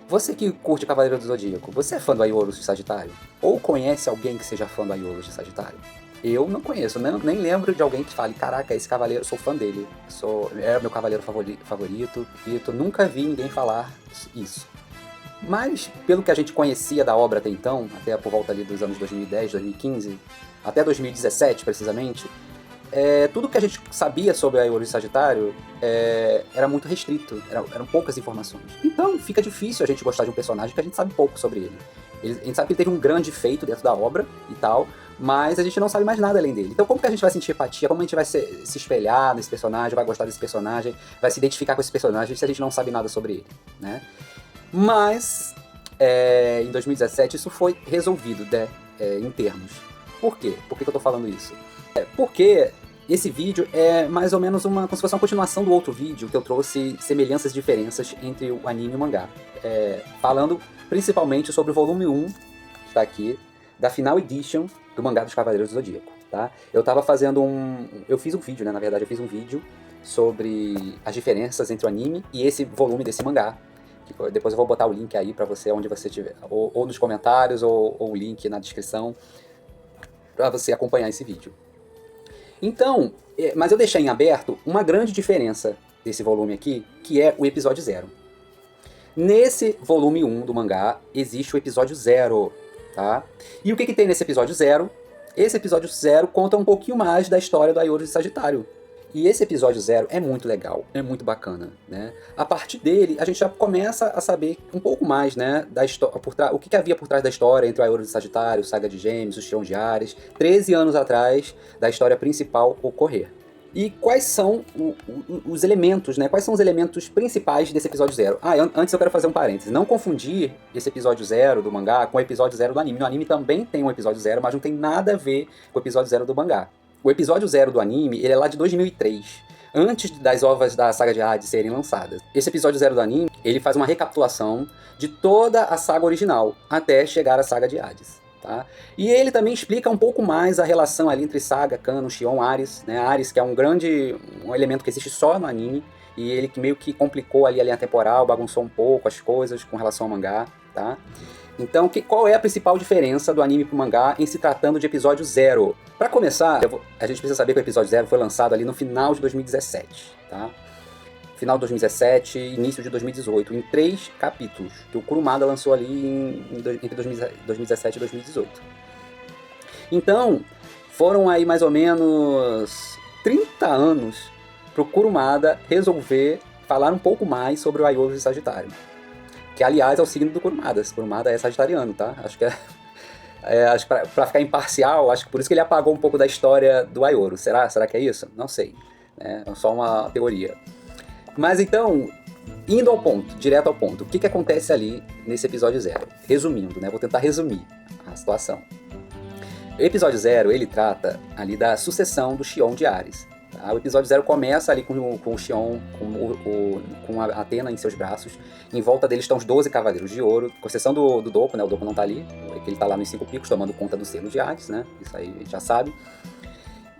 Você que curte Cavaleiro do Zodíaco, você é fã do Aiolus de Sagitário? Ou conhece alguém que seja fã do Aiolus de Sagitário? Eu não conheço, nem lembro de alguém que fale, caraca, esse cavaleiro, eu sou fã dele, é meu cavaleiro favorito, e eu nunca vi ninguém falar isso. Mas, pelo que a gente conhecia da obra até então, até por volta ali dos anos 2010, 2015, até 2017 precisamente, tudo que a gente sabia sobre a Aiolus de Sagitário era muito restrito, eram poucas informações. Então fica difícil a gente gostar de um personagem que a gente sabe pouco sobre ele. A gente sabe que ele teve um grande feito dentro da obra e tal, mas a gente não sabe mais nada além dele. Então como que a gente vai sentir empatia, como a gente vai se espelhar nesse personagem, vai gostar desse personagem, vai se identificar com esse personagem se a gente não sabe nada sobre ele, né? Mas, em 2017 isso foi resolvido, né, em termos. Por quê? Por que eu tô falando isso? Porque esse vídeo é mais ou menos como se fosse uma continuação do outro vídeo que eu trouxe semelhanças e diferenças entre o anime e o mangá. Falando principalmente sobre o volume 1, que está aqui, da Final Edition do mangá dos Cavaleiros do Zodíaco. Tá? Eu fiz um vídeo, né? Na verdade, eu fiz um vídeo sobre as diferenças entre o anime e esse volume desse mangá. Depois eu vou botar o link aí pra você, onde você tiver, ou nos comentários, ou o link na descrição, pra você acompanhar esse vídeo. Então, mas eu deixei em aberto uma grande diferença desse volume aqui, que é o episódio 0. Nesse volume 1 do mangá, existe o episódio 0, tá? E o que tem nesse episódio 0? Esse episódio 0 conta um pouquinho mais da história do Aiolus de Sagitário. E esse episódio 0 é muito legal, é muito bacana, né? A partir dele, a gente já começa a saber um pouco mais, né, da história, o que havia por trás da história entre o Aiolus de Sagitário, o Saga de Gêmeos, o Xion de Ares, 13 anos atrás da história principal ocorrer. E quais são os elementos, né? Quais são os elementos principais desse episódio 0? Antes eu quero fazer um parênteses. Não confundir esse episódio 0 do mangá com o episódio 0 do anime. No anime também tem um episódio 0, mas não tem nada a ver com o episódio 0 do mangá. O episódio 0 do anime, ele é lá de 2003, antes das ovas da saga de Hades serem lançadas. Esse episódio 0 do anime, ele faz uma recapitulação de toda a saga original, até chegar à saga de Hades. Tá? E ele também explica um pouco mais a relação ali entre Saga, Canon, Xion, Ares, né? Ares, que é um elemento que existe só no anime, e ele que meio que complicou ali a linha temporal, bagunçou um pouco as coisas com relação ao mangá, tá? Então, qual é a principal diferença do anime pro mangá em se tratando de episódio 0? Pra começar, a gente precisa saber que o episódio 0 foi lançado ali no final de 2017, tá? Final de 2017 e início de 2018, em 3 capítulos, que o Kurumada lançou ali entre 2017 e 2018. Então, foram aí mais ou menos 30 anos pro Kurumada resolver falar um pouco mais sobre o Aiolus de Sagitário. Que, aliás, é o signo do Kurumada. Esse Kurumada é sagitariano, tá? Acho que acho que pra ficar imparcial, acho que por isso que ele apagou um pouco da história do Aiolus. Será que é isso? Não sei. É só uma teoria. Mas então, indo ao ponto, direto ao ponto, o que acontece ali nesse episódio 0? Resumindo, né? Vou tentar resumir a situação. O episódio 0, ele trata ali da sucessão do Xion de Ares. Tá? O episódio 0 começa ali com o Xion, com a Athena em seus braços. Em volta dele estão os 12 Cavaleiros de Ouro, com exceção do Dopo, né? O Dopo não tá ali, ele tá lá nos 5 picos, tomando conta do selo de Hades, né? Isso aí a gente já sabe.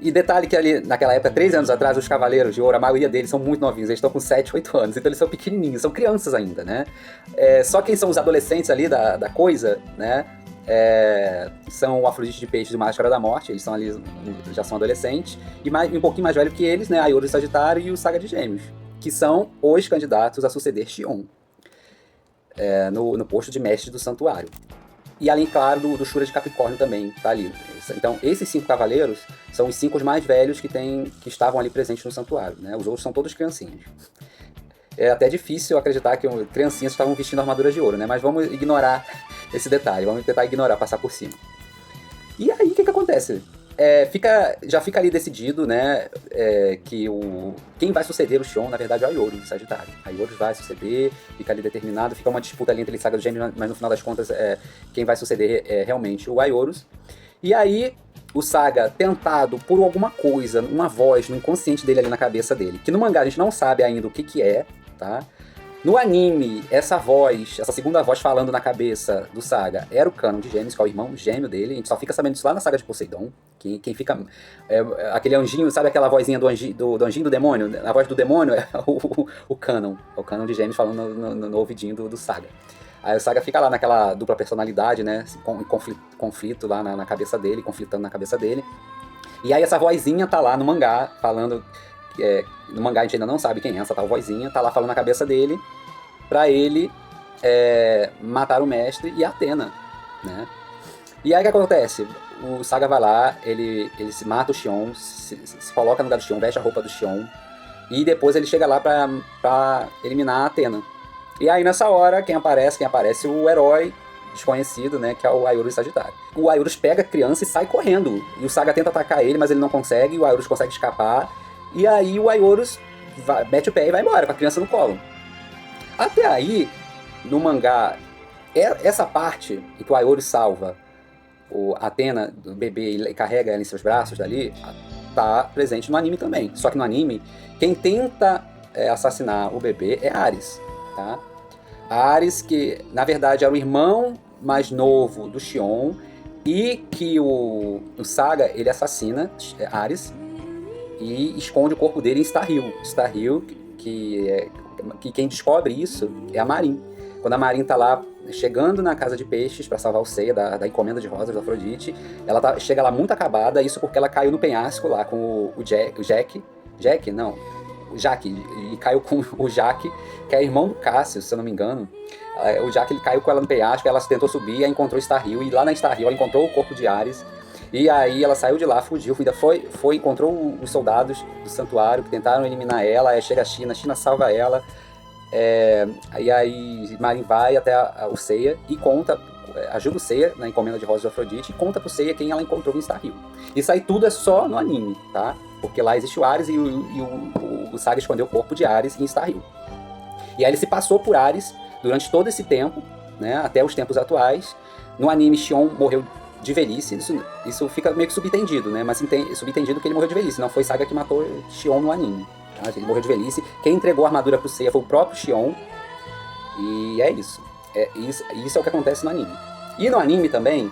E detalhe que ali, naquela época, 3 anos atrás, os Cavaleiros de Ouro, a maioria deles são muito novinhos, eles estão com 7, 8 anos, então eles são pequenininhos, são crianças ainda, né? Só quem são os adolescentes ali da coisa, né? São o Afrodite de Peixes e o Máscara da Morte, eles são ali, já são adolescentes, e um pouquinho mais velho que eles, né? Aiolus de Sagitário e o Saga de Gêmeos, que são os candidatos a suceder Xion, no posto de mestre do santuário. E além, claro, do Shura de Capricórnio também, tá ali. Então, esses 5 cavaleiros são os 5 mais velhos que estavam ali presentes no santuário, né? Os outros são todos criancinhas. É até difícil acreditar que criancinhas estavam vestindo armaduras de ouro, né? Mas vamos ignorar esse detalhe, vamos tentar ignorar, passar por cima. E aí, o que acontece? Já fica ali decidido, né, que quem vai suceder o Xion, na verdade, é o Aiolus de Sagitário. Aiolus vai suceder, fica ali determinado, fica uma disputa ali entre Saga dos Gêmeos, mas no final das contas, quem vai suceder é realmente o Aiolus. E aí, o Saga, tentado por alguma coisa, uma voz no inconsciente dele ali na cabeça dele, que no mangá a gente não sabe ainda o que é, tá? No anime, essa segunda voz falando na cabeça do Saga era o Canon de Gêmeos, que é o irmão gêmeo dele. A gente só fica sabendo disso lá na saga de Poseidon. Quem fica... aquele anjinho, sabe aquela vozinha do anjinho do demônio? A voz do demônio é o Canon. É o Canon de Gêmeos falando no ouvidinho do Saga. Aí o Saga fica lá naquela dupla personalidade, né? Conflito lá na cabeça dele, conflitando na cabeça dele. E aí essa vozinha tá lá no mangá, falando... no mangá a gente ainda não sabe quem é essa tal vozinha, tá lá falando na cabeça dele, pra ele matar o mestre e a Athena, né? E aí o que acontece? O Saga vai lá, ele se mata o Xion, se coloca no lugar do Xion, veste a roupa do Xion, e depois ele chega lá pra eliminar a Athena. E aí nessa hora, quem aparece? O herói desconhecido, né, que é o Aiorus Sagitário. O Aiorus pega a criança e sai correndo, e o Saga tenta atacar ele, mas ele não consegue, e o Aiorus consegue escapar, e aí o Aiorus mete o pé e vai embora, com a criança no colo. Até aí, no mangá, essa parte em que o Aiorus salva a Athena do bebê e carrega ela em seus braços dali, tá presente no anime também. Só que no anime, quem tenta assassinar o bebê é Ares, tá? Ares, que na verdade era o irmão mais novo do Xion, e que o Saga, ele assassina Ares e esconde o corpo dele em Star Hill. Star Hill, que quem descobre isso é a Marin. Quando a Marin tá lá chegando na casa de peixes para salvar o Seiya da encomenda de rosas da Afrodite, ela chega lá muito acabada, isso porque ela caiu no penhasco lá com o Jack, e caiu com o Jack, que é irmão do Cássio, se eu não me engano. O Jack, ele caiu com ela no penhasco, ela tentou subir, aí encontrou Star Hill, e lá na Star Hill ela encontrou o corpo de Ares, e aí ela saiu de lá, fugiu, encontrou os soldados do santuário que tentaram eliminar ela, aí chega a China salva ela, e aí Marin vai até o Seiya e ajuda o Seiya na encomenda de rosas da Afrodite, e conta pro Seiya quem ela encontrou em Star Hill. Isso aí tudo é só no anime, tá? Porque lá existe o Ares e o Saga escondeu o corpo de Ares em Star Hill. E aí ele se passou por Ares durante todo esse tempo, né, até os tempos atuais. No anime, Xion morreu de velhice, isso fica meio que subentendido, né? Mas subentendido que ele morreu de velhice, não foi Saga que matou Xion no anime. Tá? Ele morreu de velhice. Quem entregou a armadura pro Seiya foi o próprio Xion. E é isso. Isso é o que acontece no anime. E no anime também,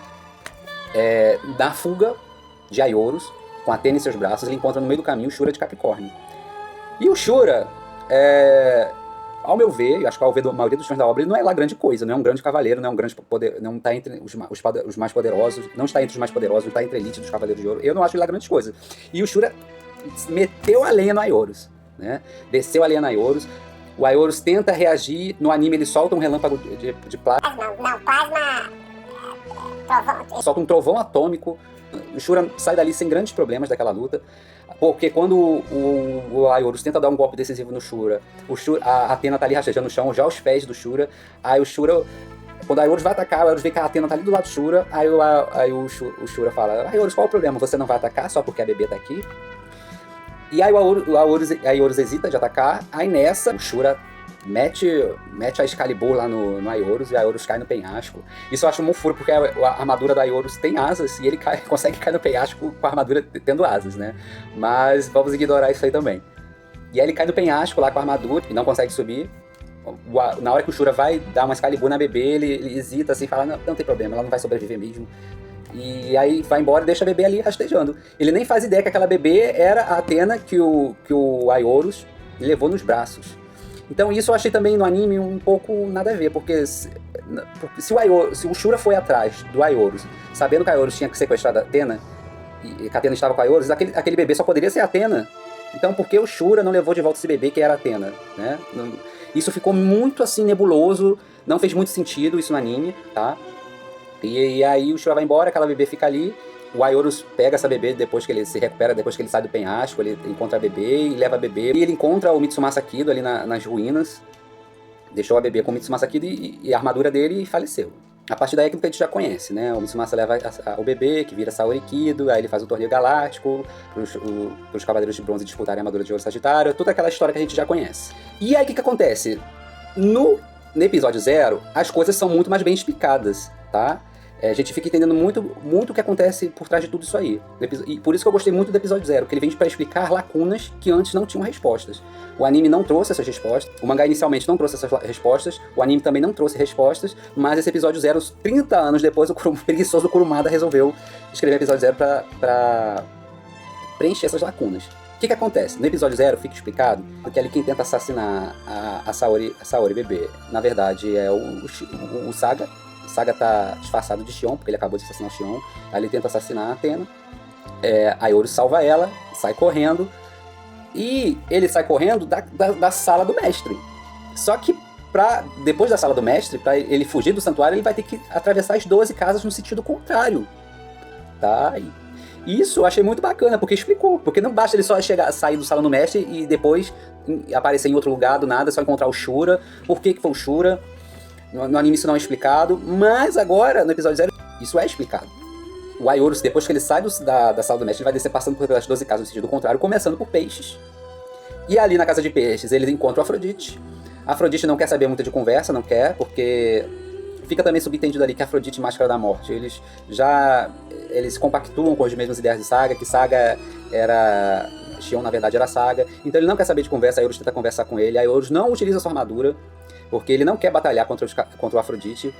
na fuga de Aiorus, com a Athena em seus braços, ele encontra no meio do caminho o Shura de Capricórnio. E o Shura, ao meu ver, eu acho que ao ver da maioria dos fãs da obra, ele não é lá grande coisa, não é um grande cavaleiro, não é um grande poder, não está entre os mais poderosos, não está entre os mais poderosos, não está entre a elite dos Cavaleiros de Ouro. Eu não acho ele lá grande coisa. E o Shura meteu a lenha no Aiorus, né? Desceu a lenha no Aiorus. O Aiorus tenta reagir, no anime ele solta um relâmpago de plasma. Solta um trovão atômico. O Shura sai dali sem grandes problemas daquela luta, porque quando o Aiorus tenta dar um golpe decisivo no Shura, a Athena tá ali rastejando no chão, já aos pés do Shura. Aí o Shura, quando o Aiorus vai atacar, o Aiorus vê que a Athena tá ali do lado do Shura. Aí o Shura fala: Aiorus, qual o problema? Você não vai atacar só porque a bebê tá aqui? E aí o Aiorus hesita de atacar. Aí nessa, o Shura mete a Excalibur lá no Aiorus, e o Aiorus cai no penhasco. Isso eu acho um furo, porque a armadura do Aiorus tem asas, e ele consegue cair no penhasco com a armadura tendo asas, né? Mas vamos ignorar isso aí também. E aí ele cai no penhasco lá com a armadura, e não consegue subir. Na hora que o Shura vai dar uma Excalibur na bebê, ele hesita assim, fala, não tem problema, ela não vai sobreviver mesmo. E aí vai embora e deixa a bebê ali rastejando. Ele nem faz ideia que aquela bebê era a Athena que o Aiorus levou nos braços. Então isso eu achei também no anime um pouco nada a ver, porque se o Shura foi atrás do Aiorus, sabendo que a Aiorus tinha que sequestrar a Athena, e que a Athena estava com a Aiorus, aquele bebê só poderia ser a Athena. Então por que o Shura não levou de volta esse bebê que era a Athena, né? Isso ficou muito assim nebuloso, não fez muito sentido isso no anime, tá? E aí o Shura vai embora, aquela bebê fica ali. O Aiorus pega essa bebê depois que ele se recupera, depois que ele sai do penhasco, ele encontra a bebê e leva a bebê. E ele encontra o Mitsumasa Kido ali nas ruínas, deixou a bebê com o Mitsumasa Kido e a armadura dele e faleceu. A partir daí é aquilo que a gente já conhece, né? O Mitsumasa leva o bebê, que vira Saori Kido, aí ele faz o torneio galáctico, pros Cavaleiros de Bronze disputarem a armadura de Ouro Sagitário, toda aquela história que a gente já conhece. E aí o que acontece? No episódio 0, as coisas são muito mais bem explicadas, tá? A gente fica entendendo muito o que acontece por trás de tudo isso aí. E por isso que eu gostei muito do episódio 0, que ele vem para explicar lacunas que antes não tinham respostas. O anime não trouxe essas respostas, o mangá inicialmente não trouxe essas respostas, o anime também não trouxe respostas, mas esse episódio 0, 30 anos depois, o preguiçoso Kurumada resolveu escrever o episódio 0 para preencher essas lacunas. que acontece? No episódio 0 fica explicado que ali quem tenta assassinar a Saori bebê, na verdade, é o Saga. O Saga tá disfarçado de Xion, porque ele acabou de assassinar o Xion. Aí ele tenta assassinar a Athena. A Ioru salva ela, sai correndo. E ele sai correndo da sala do mestre. Só que depois da sala do mestre, para ele fugir do santuário, ele vai ter que atravessar as 12 casas no sentido contrário. Tá? E isso eu achei muito bacana, porque explicou. Porque não basta ele só sair do salão do mestre e depois aparecer em outro lugar do nada, só encontrar o Shura. Por que foi o Shura? No anime isso não é explicado, mas agora, no episódio 0, isso é explicado. O Aiorus, depois que ele sai da sala do mestre, ele vai descer passando pelas 12 casas no sentido contrário, começando por peixes. E ali na casa de peixes, ele encontra o Afrodite. A Afrodite não quer saber muito de conversa, não quer, porque fica também subentendido ali que a Afrodite e Máscara da Morte, eles compactuam com as mesmas ideias de Saga, que Saga era... Xion, na verdade, era Saga. Então ele não quer saber de conversa, a Aiorus tenta conversar com ele. A Aiorus não utiliza sua armadura, porque ele não quer batalhar contra o Afrodite.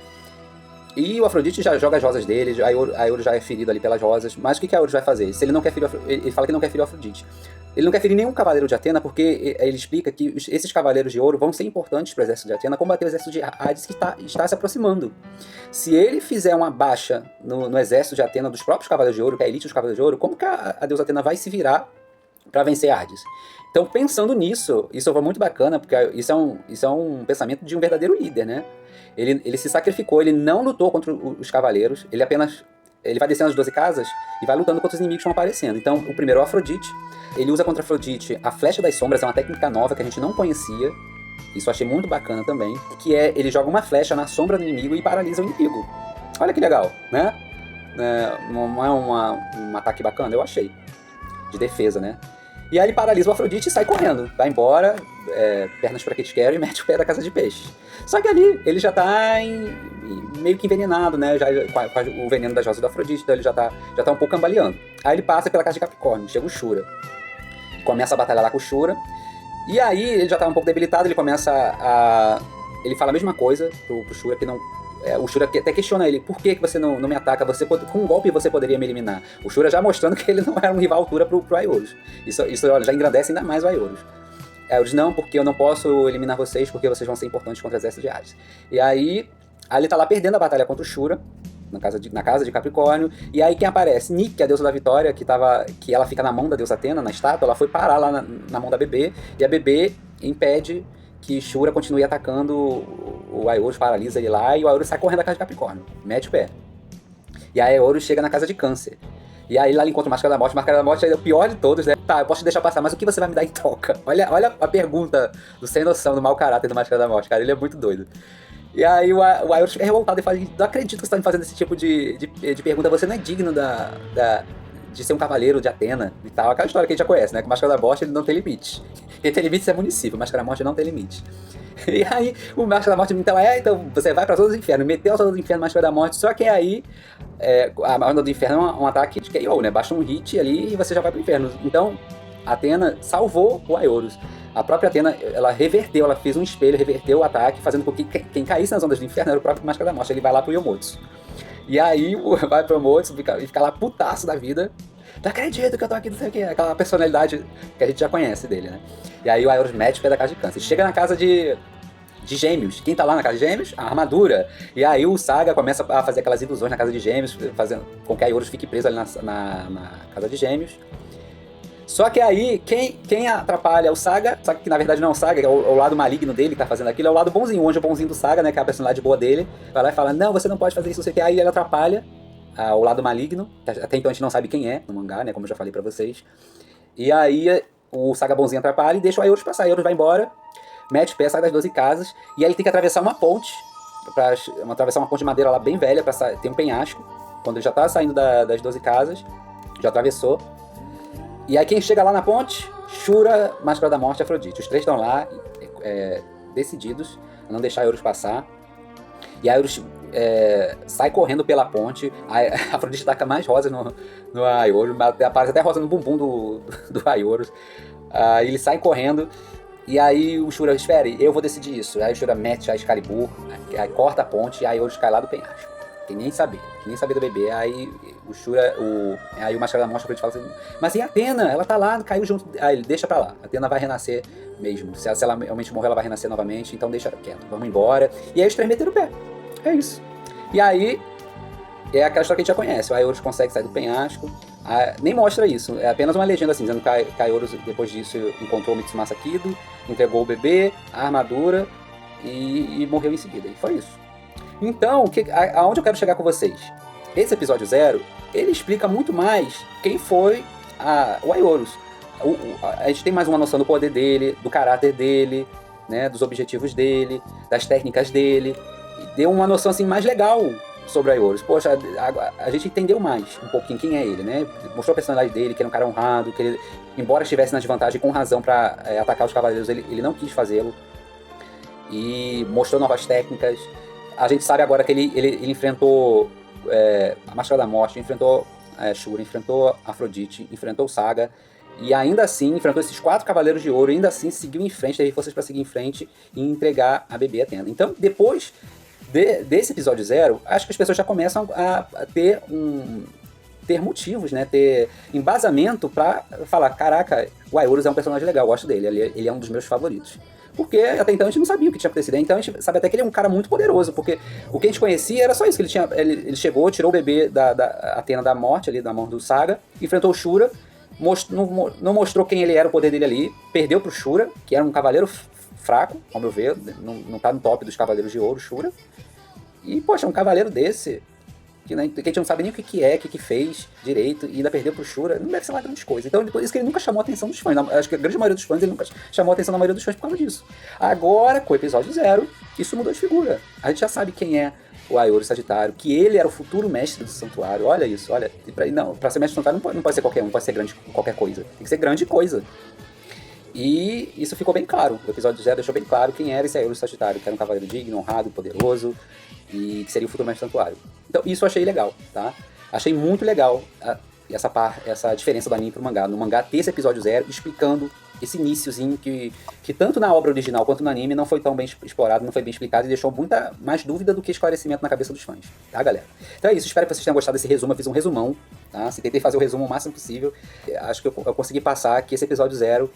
E o Afrodite já joga as rosas dele, a Aiorus já é ferido ali pelas rosas. Mas o que a Aiorus vai fazer? Se ele não quer ferir ele fala que não quer ferir o Afrodite. Ele não quer ferir nenhum cavaleiro de Atena, porque ele explica que esses cavaleiros de ouro vão ser importantes para o exército de Atena combater o exército de Hades que está se aproximando. Se ele fizer uma baixa no exército de Atena dos próprios cavaleiros de ouro, que é a elite dos cavaleiros de ouro, como que a deusa Atena vai se virar para vencer Hades? Então, pensando nisso, isso foi muito bacana, porque isso é um pensamento de um verdadeiro líder, né? Ele se sacrificou, ele não lutou contra os cavaleiros, ele vai descendo as 12 casas e vai lutando contra os inimigos que vão aparecendo. Então, o primeiro é o Afrodite. Ele usa contra a Afrodite a Flecha das Sombras, é uma técnica nova que a gente não conhecia. Isso eu achei muito bacana também. Que é, ele joga uma flecha na sombra do inimigo e paralisa o inimigo. Olha que legal, né? Não é um ataque bacana? Eu achei. De defesa, né? E aí ele paralisa o Afrodite e sai correndo. Vai embora, pernas pra que te quero, e mete o pé da casa de peixe. Só que ali ele já tá meio que envenenado, né? Com o veneno das rosas do Afrodite, então ele já tá um pouco cambaleando. Aí ele passa pela casa de Capricórnio, chega o Shura. Começa a batalhar lá com o Shura. E aí ele já tá um pouco debilitado, ele começa ele fala a mesma coisa pro Shura, que não... o Shura até questiona ele, por que você não me ataca? Com um golpe você poderia me eliminar. O Shura já mostrando que ele não era um rival à altura pro Aiorus. Isso olha, já engrandece ainda mais o Aiorus. Aiorus, não, porque eu não posso eliminar vocês, porque vocês vão ser importantes contra o exército de Hades. E aí ele tá lá perdendo a batalha contra o Shura, na casa de Capricórnio, e aí quem aparece? Nike, a deusa da vitória, que ela fica na mão da deusa Atena, na estátua, ela foi parar lá na mão da Bebê, e a Bebê impede que Shura continue atacando o Aiorus, paralisa ele lá, e o Aiorus sai correndo da casa de Capricórnio, mete o pé. E aí o Aiorus chega na casa de Câncer. E aí lá ele encontra o Máscara da Morte. O Máscara da Morte é o pior de todos, né? Tá, eu posso te deixar passar, mas o que você vai me dar em troca? Olha a pergunta do sem noção, do mau caráter do Máscara da Morte, cara. Ele é muito doido. E aí o Aiorus fica revoltado e fala, não acredito que você tá me fazendo esse tipo de pergunta, você não é digno de ser um cavaleiro de Atena e tal. Aquela história que a gente já conhece, né? Que o Máscara da Morte ele não tem limite. Quem tem limites é município, o Máscara da Morte não tem limite. E aí o Máscara da Morte então você vai pra todos os infernos, meteu a todos os infernos Máscara da Morte, só que aí a Onda do Inferno é um ataque de KO, né? Basta um hit ali e você já vai pro inferno. Então Atena salvou o Aiorus. A própria Atena, ela reverteu, ela fez um espelho, reverteu o ataque, fazendo com que quem caísse nas ondas do inferno era o próprio Máscara da Morte. Ele vai lá pro Yomotsu. E aí vai pro Yomotsu e fica lá putaço da vida. Não acredito que eu tô aqui, não sei o que. Aquela personalidade que a gente já conhece dele, né? E aí o Aiorus mete o pé da casa de Câncer. Chega na casa de Gêmeos. Quem tá lá na casa de Gêmeos? A armadura. E aí o Saga começa a fazer aquelas ilusões na casa de Gêmeos, fazendo com que a Aiorus fique preso ali na casa de Gêmeos. Só que aí, quem atrapalha o Saga, só que na verdade não é o Saga, é o lado maligno dele que tá fazendo aquilo, é o lado bonzinho, o anjo bonzinho do Saga, né, que é a personalidade boa dele, vai lá e fala, não, você não pode fazer isso, não sei o que, aí ele atrapalha o lado maligno, que até então a gente não sabe quem é no mangá, né, como eu já falei pra vocês, e aí o Saga bonzinho atrapalha e deixa o Aiorus passar, o Aiorus vai embora, mete o pé, sai das 12 casas, e aí ele tem que atravessar uma ponte, atravessar uma ponte de madeira lá bem velha, tem um penhasco, quando ele já tá saindo das 12 casas, já atravessou. E aí quem chega lá na ponte, Shura, Máscara da Morte e Afrodite. Os três estão lá, decididos a não deixar a Aiorus passar. E a Aiorus sai correndo pela ponte. A Afrodite taca mais rosas no Aiorus, aparece até rosa no bumbum do Aiorus. Eles saem correndo. E aí o Shura, espere, eu vou decidir isso. Aí o Shura mete a Excalibur, aí corta a ponte e a Aiorus cai lá do penhasco. Quem nem sabia do bebê. Aí o Shura, aí o Máscara da Morte fala assim, mas e a Athena? Ela tá lá, caiu junto. Aí ele, deixa pra lá, a Athena vai renascer mesmo. Se ela realmente morrer, ela vai renascer novamente, então deixa quieto, vamos embora. E aí os três meteram o pé. É isso. E aí, é aquela história que a gente já conhece. O Aiorus consegue sair do penhasco. Nem mostra isso. É apenas uma legenda assim, dizendo que Aiorus, depois disso, encontrou o Mitsumasa Kido, entregou o bebê, a armadura e morreu em seguida. E foi isso. Então, aonde eu quero chegar com vocês? Esse episódio 0, ele explica muito mais quem foi o Aiorus. A gente tem mais uma noção do poder dele, do caráter dele, né, dos objetivos dele, das técnicas dele. E deu uma noção assim, mais legal sobre o Aiorus. Poxa, a gente entendeu mais um pouquinho quem é ele, né? Mostrou a personalidade dele, que ele é um cara honrado, que ele, embora estivesse na desvantagem com razão para atacar os cavaleiros, ele não quis fazê-lo. E mostrou novas técnicas. A gente sabe agora que ele enfrentou a Máscara da Morte, enfrentou Shura, enfrentou Afrodite, enfrentou Saga, e ainda assim enfrentou esses 4 Cavaleiros de Ouro, e ainda assim seguiu em frente, teve forças para seguir em frente e entregar a bebê Athena. Então, depois desse episódio 0, acho que as pessoas já começam a ter motivos, né? Ter embasamento para falar, caraca, o Aiorus é um personagem legal, eu gosto dele, ele é um dos meus favoritos. Porque até então a gente não sabia o que tinha acontecido. Então a gente sabe até que ele é um cara muito poderoso, porque o que a gente conhecia era só isso, que ele chegou, tirou o bebê da Athena da morte, ali, da mão do Saga, enfrentou o Shura, não mostrou quem ele era, o poder dele ali, perdeu pro Shura, que era um cavaleiro fraco, ao meu ver, não tá no top dos Cavaleiros de Ouro, Shura. E, poxa, um cavaleiro desse, que a gente não sabe nem o que fez direito, e ainda perdeu pro Shura, não deve ser uma grande coisa. Então, por isso que ele nunca chamou a atenção dos fãs. Acho que a grande maioria dos fãs, ele nunca chamou a atenção da maioria dos fãs por causa disso. Agora, com o episódio 0, isso mudou de figura. A gente já sabe quem é o Aiorus Sagitário, que ele era o futuro mestre do santuário. Olha isso, olha. Pra ser mestre do santuário não pode ser qualquer um, não pode ser grande qualquer coisa. Tem que ser grande coisa. E isso ficou bem claro. O episódio 0 deixou bem claro quem era esse Aiorus Sagitário, que era um cavaleiro digno, honrado, poderoso, e que seria o futuro mestre do santuário. Então, isso eu achei legal, tá? Achei muito legal essa diferença do anime pro mangá. No mangá, ter esse episódio 0 explicando esse iniciozinho que tanto na obra original quanto no anime não foi tão bem explorado, não foi bem explicado e deixou muita mais dúvida do que esclarecimento na cabeça dos fãs, tá, galera? Então é isso, espero que vocês tenham gostado desse resumo. Eu fiz um resumão, tá? Tentei fazer o resumo o máximo possível. Acho que eu consegui passar que esse episódio 0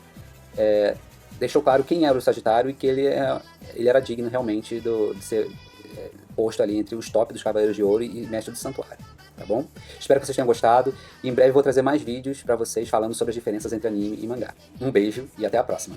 deixou claro quem era o Sagitário e que ele era digno realmente de ser posto ali entre os top dos Cavaleiros de Ouro e mestre do Santuário, tá bom? Espero que vocês tenham gostado e em breve vou trazer mais vídeos pra vocês falando sobre as diferenças entre anime e mangá. Um beijo e até a próxima!